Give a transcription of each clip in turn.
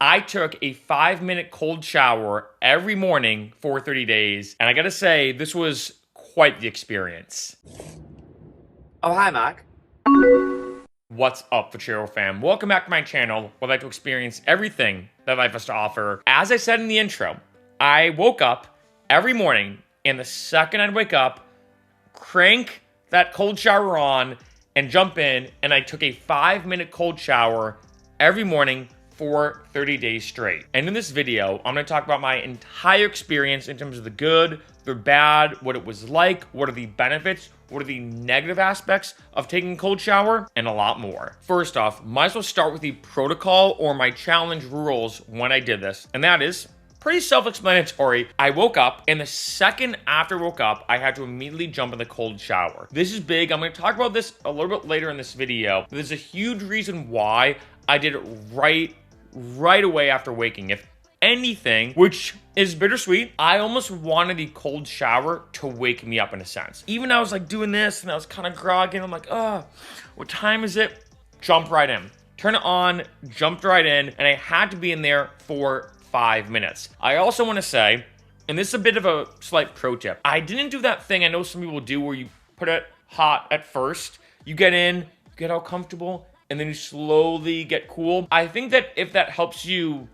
I took a 5-minute cold shower every morning for 30 days, and I gotta say, this was quite the experience. Oh, hi, Mark. What's up, Freccero fam? Welcome back to my channel where I like to experience everything that life has to offer. As I said in the intro, I woke up every morning, and the second I'd wake up, crank that cold shower on and jump in, and I took a 5-minute cold shower every morning for 30 days straight. And in this video, I'm gonna talk about my entire experience in terms of the good, the bad, what it was like, what are the benefits, what are the negative aspects of taking a cold shower, and a lot more. First off, might as well start with the protocol or my challenge rules when I did this, and that is pretty self-explanatory. I woke up, and the second after I woke up, I had to immediately jump in the cold shower. This is big. I'm gonna talk about this a little bit later in this video, but there's a huge reason why I did it right away after waking. If anything, which is bittersweet, I almost wanted the cold shower to wake me up in a sense. Even I was like doing this and I was kind of groggy and I'm like, what time is it? Jump right in. Turn it on, jumped right in, and I had to be in there for 5 minutes. I also want to say, and this is a bit of a slight pro tip, I didn't do that thing I know some people do where you put it hot at first, you get in, you get all comfortable, and then you slowly get cool. I think that if that helps you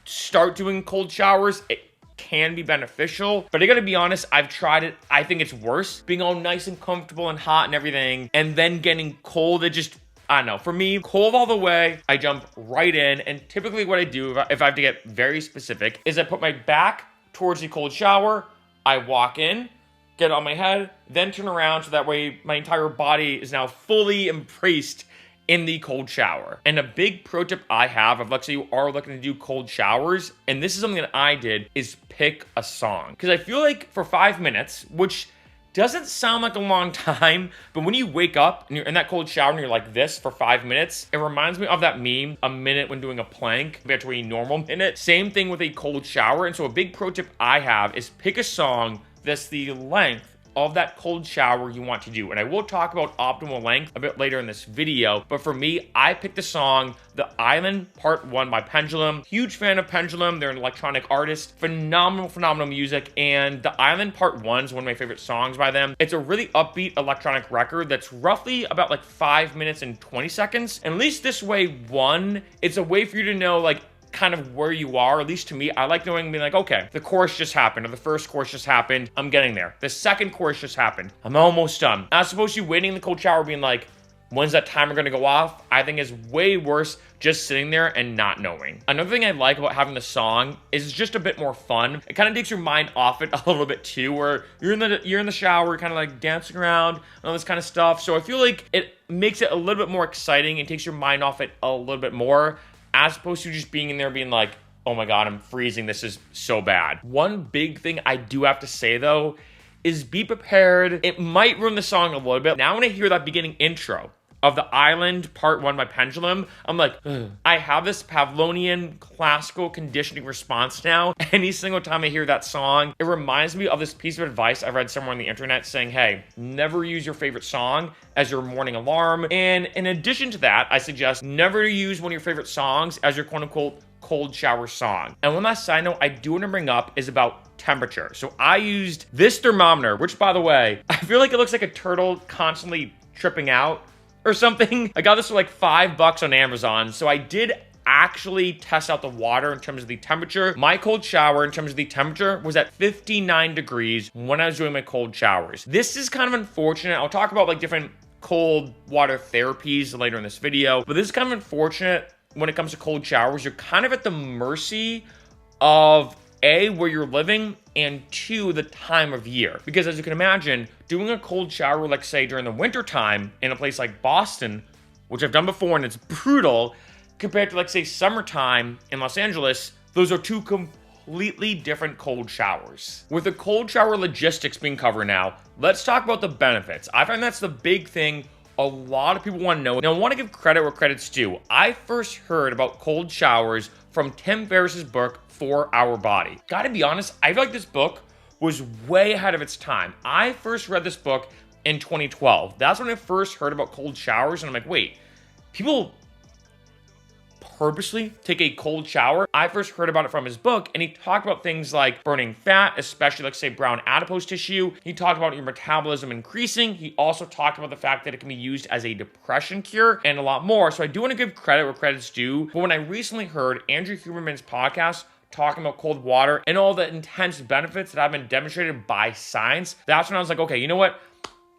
start doing cold showers, it can be beneficial, but I gotta be honest, I've tried it. I think it's worse. Being all nice and comfortable and hot and everything, and then getting cold, it just, I don't know. For me, cold all the way, I jump right in, and typically what I do, if I have to get very specific, is I put my back towards the cold shower, I walk in, get it on my head, then turn around so that way my entire body is now fully embraced in the cold shower. And a big pro tip I have, if let's say you are looking to do cold showers, and this is something that I did, is pick a song. Because I feel like for 5 minutes, which doesn't sound like a long time, but when you wake up and you're in that cold shower and you're like this for 5 minutes, it reminds me of that meme, a minute when doing a plank compared to a normal minute. Same thing with a cold shower. And so a big pro tip I have is pick a song that's the length of that cold shower you want to do. And I will talk about optimal length a bit later in this video, but for me, I picked the song The Island Part 1 by Pendulum. Huge fan of Pendulum. They're an electronic artist. Phenomenal music, and The Island Part 1 is one of my favorite songs by them. It's a really upbeat electronic record that's roughly about like 5 minutes and 20 seconds. And at least this way, one, it's a way for you to know like kind of where you are. At least to me, I like knowing, being like, okay, the chorus just happened, or the first chorus just happened, I'm getting there. The second chorus just happened, I'm almost done. As opposed to you waiting in the cold shower being like, when's that timer gonna go off? I think is way worse just sitting there and not knowing. Another thing I like about having the song is it's just a bit more fun. It kind of takes your mind off it a little bit too, where you're in the shower, kind of like dancing around and all this kind of stuff. So I feel like it makes it a little bit more exciting and takes your mind off it a little bit more, as opposed to just being in there being like, oh my God, I'm freezing, this is so bad. One big thing I do have to say though, is be prepared. It might ruin the song a little bit. Now when I hear that beginning intro of The Island Part 1 by Pendulum, I'm like, ugh. I have this Pavlovian classical conditioning response now. Any single time I hear that song, it reminds me of this piece of advice I read somewhere on the internet saying, hey, never use your favorite song as your morning alarm. And in addition to that, I suggest never use one of your favorite songs as your quote unquote cold shower song. And one last side note I do want to bring up is about temperature. So I used this thermometer, which by the way, I feel like it looks like a turtle constantly tripping out or something. I got this for like $5 on Amazon. So I did actually test out the water in terms of the temperature. My cold shower in terms of the temperature was at 59 degrees when I was doing my cold showers. This is kind of unfortunate. I'll talk about like different cold water therapies later in this video, but this is kind of unfortunate when it comes to cold showers. You're kind of at the mercy of A, where you're living, and 2, the time of year. Because as you can imagine, doing a cold shower, like say during the winter time in a place like Boston, which I've done before and it's brutal, compared to like say summertime in Los Angeles, those are two completely different cold showers. With the cold shower logistics being covered now, let's talk about the benefits. I find that's the big thing a lot of people want to know. Now, I want to give credit where credit's due. I first heard about cold showers from Tim Ferriss's book, 4 Hour Body. Gotta be honest, I feel like this book was way ahead of its time. I first read this book in 2012. That's when I first heard about cold showers, and I'm like, wait, people purposely take a cold shower. I first heard about it from his book, and he talked about things like burning fat, especially like say brown adipose tissue. He talked about your metabolism increasing. He also talked about the fact that it can be used as a depression cure and a lot more. So I do want to give credit where credit's due. But when I recently heard Andrew Huberman's podcast talking about cold water and all the intense benefits that have been demonstrated by science, that's when I was like, okay, you know what?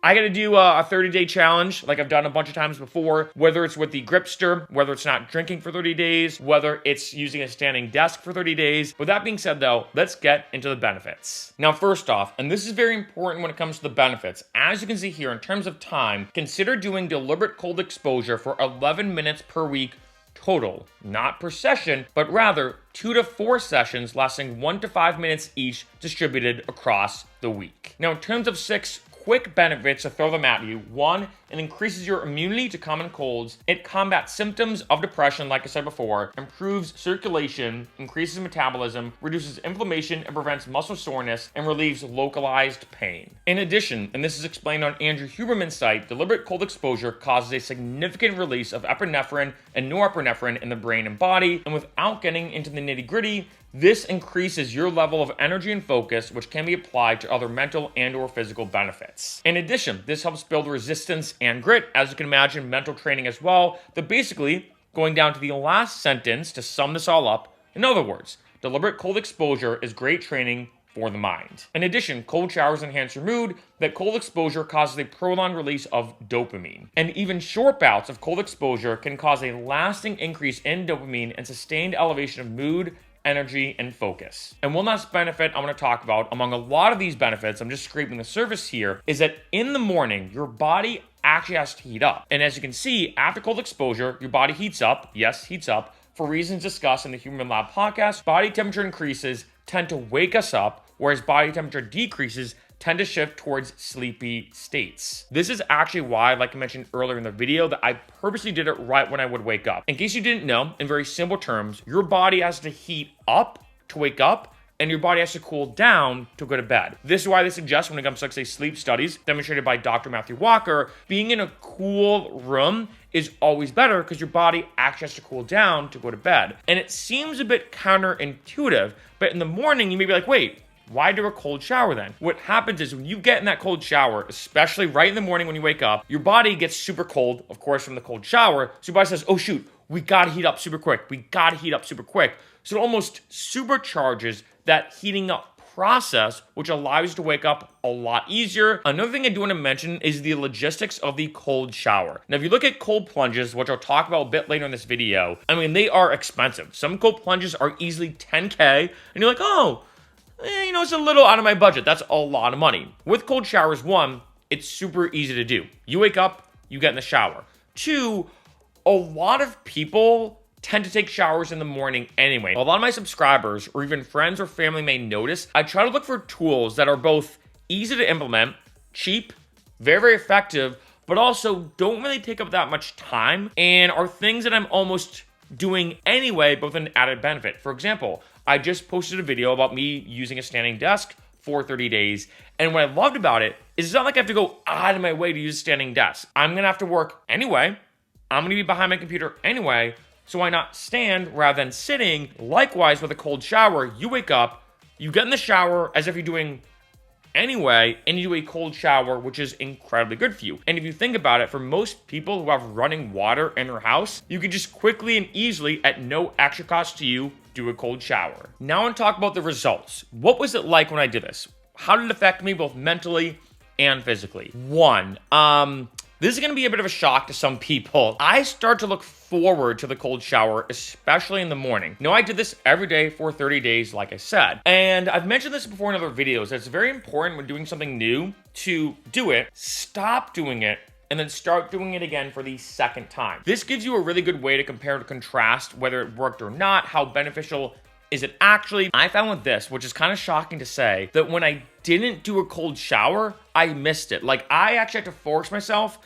I got to do a 30-day challenge like I've done a bunch of times before, whether it's with the Gripster, whether it's not drinking for 30 days, whether it's using a standing desk for 30 days. With that being said, though, let's get into the benefits. Now, first off, and this is very important when it comes to the benefits, as you can see here in terms of time, consider doing deliberate cold exposure for 11 minutes per week total, not per session, but rather 2 to 4 sessions lasting 1 to 5 minutes each distributed across the week. Now, in terms of 6 quick benefits to throw them at you. 1, it increases your immunity to common colds. It combats symptoms of depression, like I said before, improves circulation, increases metabolism, reduces inflammation and prevents muscle soreness, and relieves localized pain. In addition, and this is explained on Andrew Huberman's site, deliberate cold exposure causes a significant release of epinephrine and norepinephrine in the brain and body, and without getting into the nitty-gritty, this increases your level of energy and focus, which can be applied to other mental and or physical benefits. In addition, this helps build resistance and grit, as you can imagine, mental training as well. But basically, going down to the last sentence to sum this all up, in other words, deliberate cold exposure is great training for the mind. In addition, cold showers enhance your mood. That cold exposure causes a prolonged release of dopamine. And even short bouts of cold exposure can cause a lasting increase in dopamine and sustained elevation of mood, energy, and focus. And one last benefit I want to talk about among a lot of these benefits, I'm just scraping the surface here, is that in the morning, your body actually has to heat up. And as you can see, after cold exposure, your body heats up. Yes, heats up. For reasons discussed in the Huberman Lab podcast, body temperature increases tend to wake us up, whereas body temperature decreases tend to shift towards sleepy states. This is actually why, like I mentioned earlier in the video, that I purposely did it right when I would wake up. In case you didn't know, in very simple terms, your body has to heat up to wake up, and your body has to cool down to go to bed. This is why they suggest when it comes to, like, say, sleep studies, demonstrated by Dr. Matthew Walker, being in a cool room is always better because your body actually has to cool down to go to bed. And it seems a bit counterintuitive, but in the morning, you may be like, wait, why do a cold shower then? What happens is when you get in that cold shower, especially right in the morning when you wake up, your body gets super cold, of course, from the cold shower. So your body says, oh shoot, we gotta heat up super quick. We gotta heat up super quick. So it almost supercharges that heating up process, which allows you to wake up a lot easier. Another thing I do want to mention is the logistics of the cold shower. Now, if you look at cold plunges, which I'll talk about a bit later in this video, I mean, they are expensive. Some cold plunges are easily $10K, and you're like, oh, it's a little out of my budget. That's a lot of money. With cold showers, 1, it's super easy to do. You wake up, you get in the shower. 2, a lot of people tend to take showers in the morning anyway. A lot of my subscribers or even friends or family may notice I try to look for tools that are both easy to implement, cheap, very, very effective, but also don't really take up that much time and are things that I'm almost doing anyway, but with an added benefit. For example, I just posted a video about me using a standing desk for 30 days. And what I loved about it is it's not like I have to go out of my way to use a standing desk. I'm going to have to work anyway. I'm going to be behind my computer anyway. So why not stand rather than sitting? Likewise, with a cold shower, you wake up, you get in the shower as if you're doing anyway, and you do a cold shower, which is incredibly good for you. And if you think about it, for most people who have running water in their house, you can just quickly and easily, at no extra cost to you, do a cold shower. Now I want to talk about the results. What was it like when I did this? How did it affect me both mentally and physically? 1, this is going to be a bit of a shock to some people. I start to look forward to the cold shower, especially in the morning. Now, I did this every day for 30 days, like I said. And I've mentioned this before in other videos. It's very important when doing something new to do it, stop doing it, and then start doing it again for the second time. This gives you a really good way to compare and contrast whether it worked or not, how beneficial is it actually. I found with this, which is kind of shocking to say, that when I didn't do a cold shower, I missed it. Like, I actually had to force myself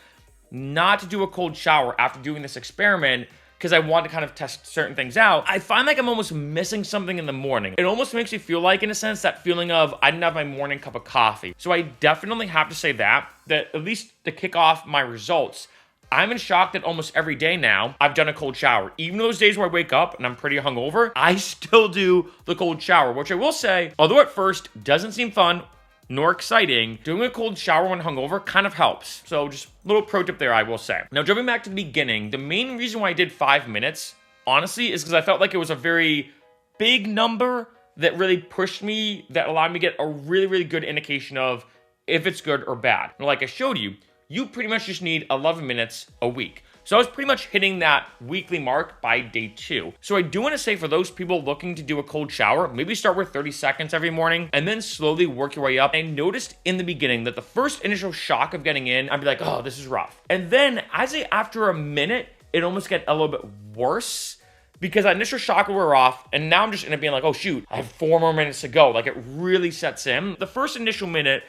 not to do a cold shower after doing this experiment because I wanted to kind of test certain things out. I find like I'm almost missing something in the morning. It almost makes me feel like, in a sense, that feeling of I didn't have my morning cup of coffee. So I definitely have to say that at least to kick off my results, I'm in shock that almost every day now I've done a cold shower. Even those days where I wake up and I'm pretty hungover, I still do the cold shower, which I will say, although at first doesn't seem fun nor exciting, doing a cold shower when hungover kind of helps. So just a little pro tip there, I will say. Now, jumping back to the beginning, the main reason why I did 5 minutes, honestly, is because I felt like it was a very big number that really pushed me, that allowed me to get a really, really good indication of if it's good or bad. And like I showed you, you pretty much just need 11 minutes a week. So I was pretty much hitting that weekly mark by day 2. So I do want to say for those people looking to do a cold shower, maybe start with 30 seconds every morning and then slowly work your way up. I noticed in the beginning that the first initial shock of getting in, I'd be like, oh, this is rough. And then after a minute, it almost got a little bit worse because that initial shock will wear off. And now I'm just ended up being like, oh shoot, I have 4 more minutes to go. Like it really sets in. The first initial minute,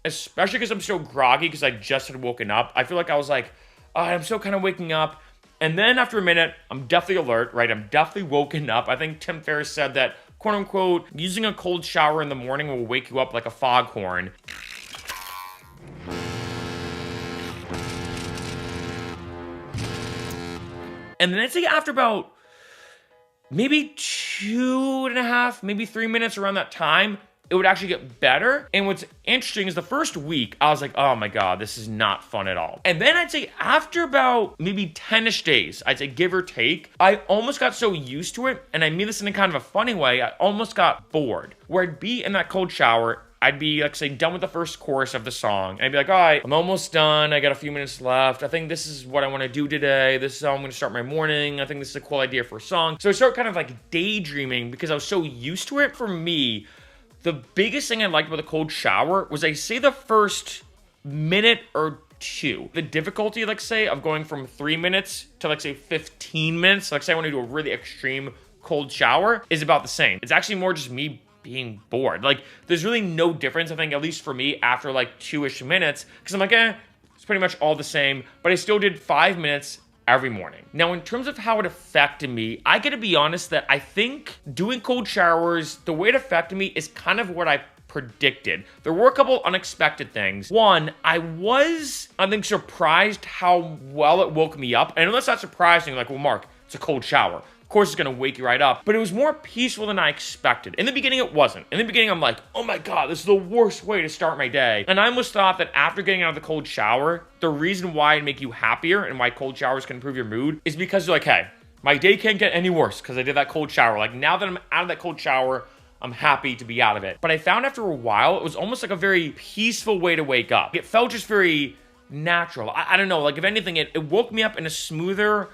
especially because I'm so groggy because I just had woken up, I feel like I was like, I'm still kind of waking up. And then after a minute, I'm definitely alert, right? I'm definitely woken up. I think Tim Ferriss said that, quote unquote, using a cold shower in the morning will wake you up like a foghorn. And then I'd say after about maybe 2.5, maybe 3 minutes around that time, it would actually get better. And what's interesting is the first week, I was like, oh my God, this is not fun at all. And then I'd say after about maybe 10-ish days, I'd say give or take, I almost got so used to it. And I mean this in a kind of a funny way, I almost got bored. Where I'd be in that cold shower, I'd be, like, say, done with the first chorus of the song. And I'd be like, all right, I'm almost done. I got a few minutes left. I think this is what I want to do today. This is how I'm going to start my morning. I think this is a cool idea for a song. So I started kind of like daydreaming because I was so used to it. For me, the biggest thing I liked about the cold shower was I say the first minute or two. The difficulty, like say, of going from 3 minutes to like say 15 minutes, like say I want to do a really extreme cold shower, is about the same. It's actually more just me being bored. Like there's really no difference, I think, at least for me, after like 2-ish minutes, because I'm like, it's pretty much all the same. But I still did 5 minutes every morning. Now, in terms of how it affected me, I gotta be honest that I think doing cold showers, the way it affected me is kind of what I predicted. There were a couple unexpected things. One, I think, surprised how well it woke me up. And I know that's not surprising, like, well, Mark, it's a cold shower. Of course it's gonna wake you right up, but it was more peaceful than I expected. In the beginning, it wasn't. In the beginning, I'm like, oh my God, this is the worst way to start my day. And I almost thought that after getting out of the cold shower, the reason why it'd make you happier and why cold showers can improve your mood is because you're like, hey, my day can't get any worse because I did that cold shower. Like now that I'm out of that cold shower, I'm happy to be out of it. But I found after a while, it was almost like a very peaceful way to wake up. It felt just very natural. I don't know, like if anything, it woke me up in a smoother,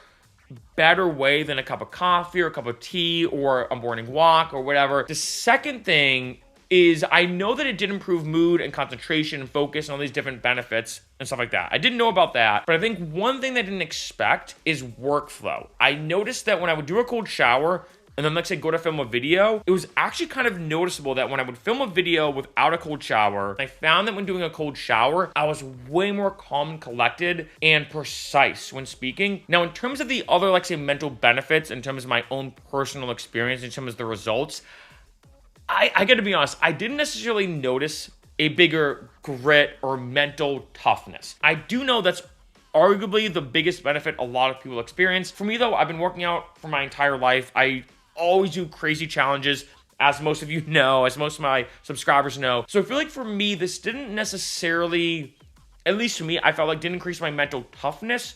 better way than a cup of coffee or a cup of tea or a morning walk or whatever. The second thing is I know that it did improve mood and concentration and focus and all these different benefits and stuff like that. I didn't know about that, but I think one thing that I didn't expect is workflow. I noticed that when I would do a cold shower and then let's say go to film a video, it was actually kind of noticeable that when I would film a video without a cold shower, I found that when doing a cold shower, I was way more calm and collected and precise when speaking. Now, in terms of the other, like say, mental benefits, in terms of my own personal experience, in terms of the results, I gotta be honest, I didn't necessarily notice a bigger grit or mental toughness. I do know that's arguably the biggest benefit a lot of people experience. For me though, I've been working out for my entire life. I always do crazy challenges, as most of you know, as most of my subscribers know. So I feel like for me, this didn't necessarily, at least for me, I felt like didn't increase my mental toughness.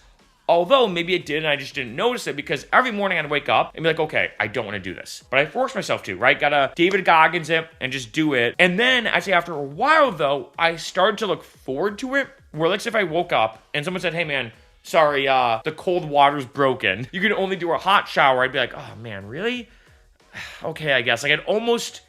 Although maybe it did and I just didn't notice it because every morning I'd wake up and be like, okay, I don't want to do this. But I forced myself to, right? Gotta David Goggins it and just do it. And then I'd say after a while though, I started to look forward to it. Where like if I woke up and someone said, hey man, sorry, the cold water's broken. You can only do a hot shower. I'd be like, oh man, really? Okay, I guess. Like I'd almost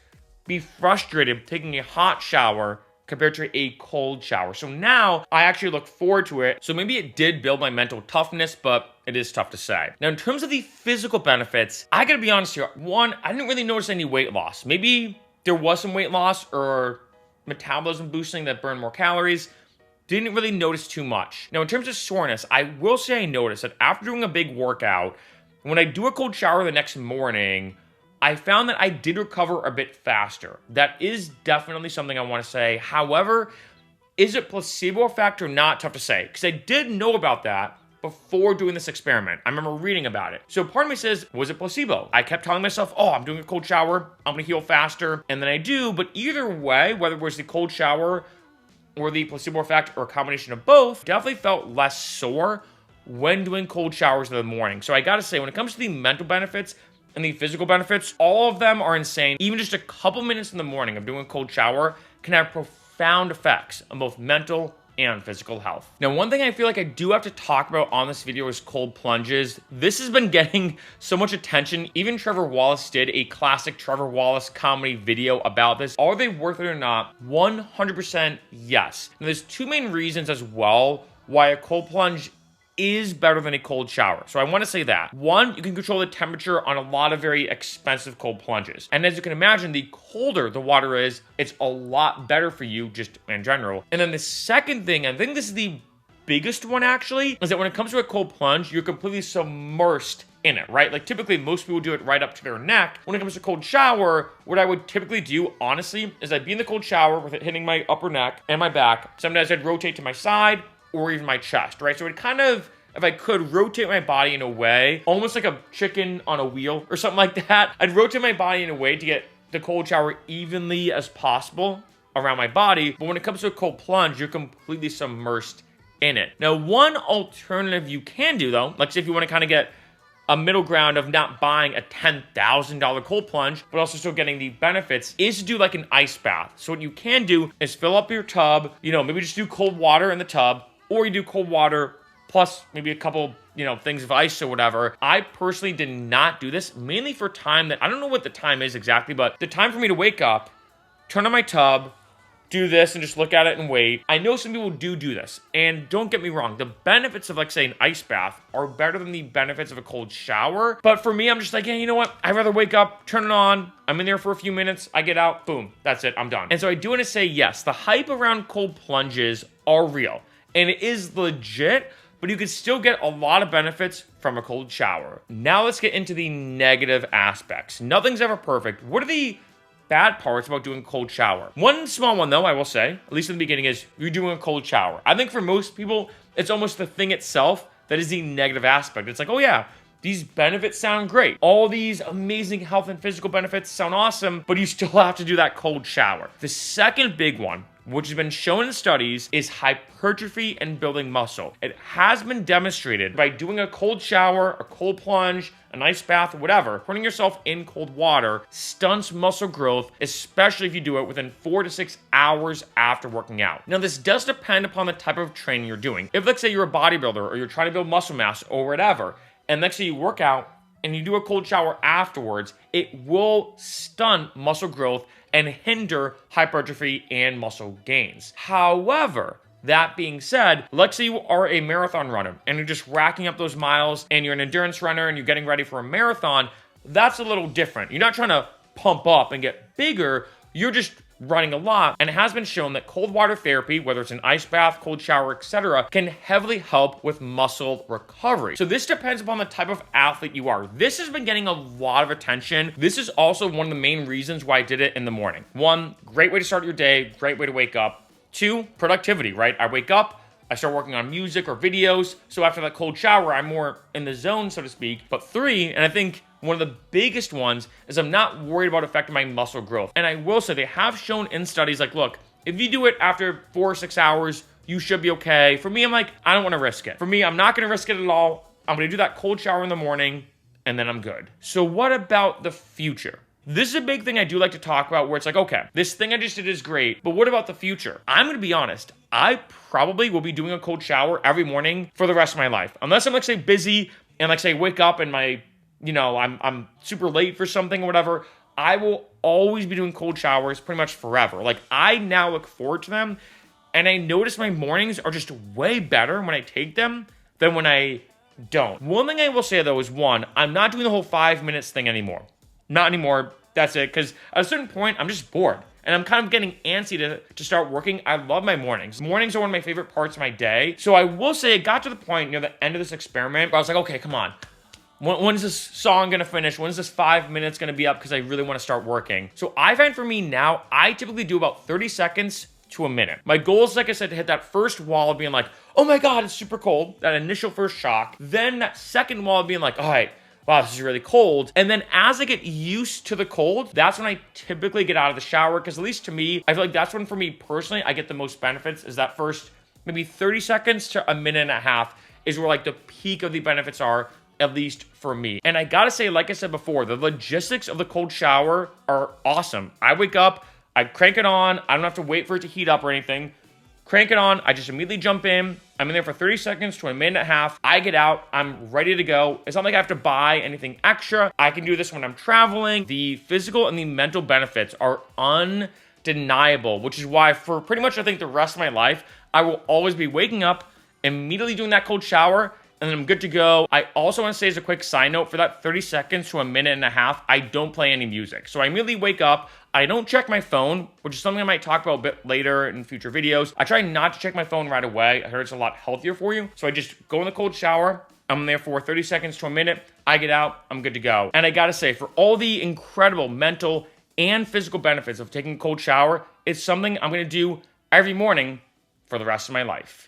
be frustrated taking a hot shower compared to a cold shower. So now I actually look forward to it. So maybe it did build my mental toughness, but it is tough to say. Now, in terms of the physical benefits, I gotta be honest here. One, I didn't really notice any weight loss. Maybe there was some weight loss or metabolism boosting that burned more calories. Didn't really notice too much. Now, in terms of soreness, I will say I noticed that after doing a big workout, when I do a cold shower the next morning, I found that I did recover a bit faster. That is definitely something I want to say. However, is it placebo effect or not? Tough to say. Because I did know about that before doing this experiment. I remember reading about it. So part of me says, was it placebo? I kept telling myself, oh, I'm doing a cold shower, I'm gonna heal faster, and then I do. But either way, whether it was the cold shower or the placebo effect or a combination of both, definitely felt less sore when doing cold showers in the morning. So I gotta say, when it comes to the mental benefits and the physical benefits, all of them are insane. Even just a couple minutes in the morning of doing a cold shower can have profound effects on both mental and physical health. Now, one thing I feel like I do have to talk about on this video is cold plunges. This has been getting so much attention. Even Trevor Wallace did a classic Trevor Wallace comedy video about this. Are they worth it or not? 100% yes. Now, there's two main reasons as well why a cold plunge is better than a cold shower. So I want to say that. One, you can control the temperature on a lot of very expensive cold plunges. And as you can imagine, the colder the water is, it's a lot better for you just in general. And then the second thing, I think this is the biggest one actually, is that when it comes to a cold plunge, you're completely submersed in it, right? Like typically most people do it right up to their neck. When it comes to cold shower, what I would typically do, honestly, is I'd be in the cold shower with it hitting my upper neck and my back. Sometimes I'd rotate to my side or even my chest, right? So it kind of, if I could rotate my body in a way, almost like a chicken on a wheel or something like that, I'd rotate my body in a way to get the cold shower evenly as possible around my body. But when it comes to a cold plunge, you're completely submersed in it. Now, one alternative you can do though, like say if you want to kind of get a middle ground of not buying a $10,000 cold plunge, but also still getting the benefits, is to do like an ice bath. So what you can do is fill up your tub, maybe just do cold water in the tub, or you do cold water plus maybe a couple, things of ice or whatever. I personally did not do this, mainly for time that, I don't know what the time is exactly, but the time for me to wake up, turn on my tub, do this and just look at it and wait. I know some people do this, and don't get me wrong, the benefits of like say an ice bath are better than the benefits of a cold shower. But for me, I'm just like, hey, you know what? I'd rather wake up, turn it on, I'm in there for a few minutes, I get out, boom, that's it, I'm done. And so I do want to say yes, the hype around cold plunges are real, and it is legit, but you can still get a lot of benefits from a cold shower. Now let's get into the negative aspects. Nothing's ever perfect. What are the bad parts about doing a cold shower? One small one though, I will say, at least in the beginning, is you're doing a cold shower. I think for most people, it's almost the thing itself that is the negative aspect. It's like, oh yeah, these benefits sound great. All these amazing health and physical benefits sound awesome, but you still have to do that cold shower. The second big one, which has been shown in studies, is hypertrophy and building muscle. It has been demonstrated by doing a cold shower, a cold plunge, an ice bath, whatever, putting yourself in cold water stunts muscle growth, especially if you do it within 4 to 6 hours after working out. Now, this does depend upon the type of training you're doing. If, let's say, you're a bodybuilder or you're trying to build muscle mass or whatever, and let's say you work out and you do a cold shower afterwards, it will stunt muscle growth and hinder hypertrophy and muscle gains. However, that being said, let's say you are a marathon runner and you're just racking up those miles and you're an endurance runner and you're getting ready for a marathon, that's a little different. You're not trying to pump up and get bigger, you're just running a lot. And it has been shown that cold water therapy, whether it's an ice bath, cold shower, etc., can heavily help with muscle recovery. So this depends upon the type of athlete you are. This has been getting a lot of attention. This is also one of the main reasons why I did it in the morning. One, great way to start your day, great way to wake up. Two, productivity, right? I wake up, I start working on music or videos. So after that cold shower, I'm more in the zone, so to speak. But three, and I think one of the biggest ones, is I'm not worried about affecting my muscle growth. And I will say they have shown in studies like, look, if you do it after 4 or 6 hours, you should be okay. For me, I'm like, I don't want to risk it. For me, I'm not going to risk it at all. I'm going to do that cold shower in the morning, and then I'm good. So what about the future? This is a big thing I do like to talk about where it's like, okay, this thing I just did is great, but what about the future? I'm going to be honest. I probably will be doing a cold shower every morning for the rest of my life. Unless I'm like say busy and like say wake up and my, I'm super late for something or whatever. I will always be doing cold showers pretty much forever. Like I now look forward to them and I notice my mornings are just way better when I take them than when I don't. One thing I will say though is one, I'm not doing the whole 5 minutes thing anymore. Not anymore. That's it. Because at a certain point, I'm just bored. And I'm kind of getting antsy to start working. I love my mornings. Mornings are one of my favorite parts of my day. So I will say it got to the point near the end of this experiment where I was like, okay, come on. When's this song going to finish? When's this 5 minutes going to be up? Because I really want to start working. So I find for me now, I typically do about 30 seconds to a minute. My goal is, like I said, to hit that first wall of being like, oh my God, it's super cold. That initial first shock. Then that second wall of being like, all right, wow, this is really cold. And then as I get used to the cold, that's when I typically get out of the shower. Because at least to me, I feel like that's when for me personally, I get the most benefits is that first maybe 30 seconds to a minute and a half is where like the peak of the benefits are, at least for me. And I gotta say, like I said before, the logistics of the cold shower are awesome. I wake up, I crank it on, I don't have to wait for it to heat up or anything. Crank it on, I just immediately jump in. I'm in there for 30 seconds to a minute and a half. I get out, I'm ready to go. It's not like I have to buy anything extra. I can do this when I'm traveling. The physical and the mental benefits are undeniable, which is why for pretty much I think the rest of my life, I will always be waking up, immediately doing that cold shower, and then I'm good to go. I also want to say as a quick side note, for that 30 seconds to a minute and a half, I don't play any music. So I immediately wake up, I don't check my phone, which is something I might talk about a bit later in future videos. I try not to check my phone right away. I heard it's a lot healthier for you. So I just go in the cold shower, I'm there for 30 seconds to a minute, I get out, I'm good to go. And I gotta say, for all the incredible mental and physical benefits of taking a cold shower, it's something I'm gonna do every morning for the rest of my life.